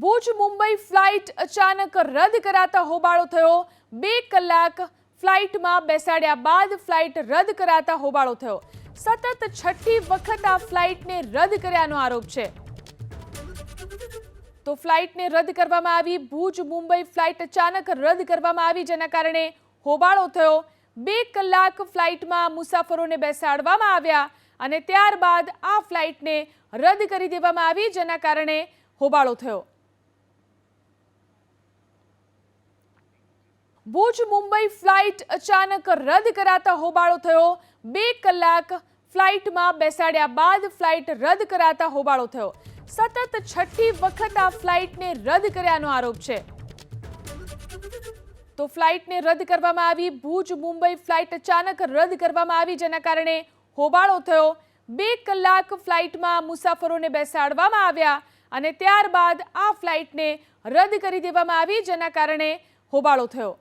Bhuj Mumbai flight અચાનક રદ કરાતા હોબાળો થયો। 2 કલાક ફ્લાઇટમાં બેસાડ્યા બાદ ફ્લાઇટ રદ કરાતા હોબાળો થયો। સતત છઠ્ઠી વખત આ ફ્લાઇટને રદ કર્યાનો આરોપ છે। તો ફ્લાઇટને રદ કરવામાં આવી। ભુજ મુંબઈ ફ્લાઇટ અચાનક રદ કરવામાં આવી, જેના કારણે હોબાળો થયો। 2 કલાક ફ્લાઇટમાં મુસાફરોને બેસાડવામાં આવ્યા અને ત્યારબાદ આ ફ્લાઇટને રદ કરી દેવામાં આવી, જેના કારણે હોબાળો થયો। ભુજ મુંબઈ ફ્લાઇટ અચાનક રદ કરાતા હોબાળો થયો। 2 કલાક ફ્લાઇટમાં બેસાડ્યા બાદ ફ્લાઇટ રદ કરાતા હોબાળો થયો। સતત છઠ્ઠી વખત આ ફ્લાઇટને રદ કર્યાનો આરોપ છે। તો ફ્લાઇટને રદ કરવામાં આવી। ભુજ મુંબઈ ફ્લાઇટ અચાનક રદ કરવામાં આવી, જેના કારણે હોબાળો થયો। 2 કલાક ફ્લાઇટમાં મુસાફરોને બેસાડવામાં આવ્યા અને ત્યારબાદ આ ફ્લાઇટને રદ કરી દેવામાં આવી, જેના કારણે હોબાળો થયો।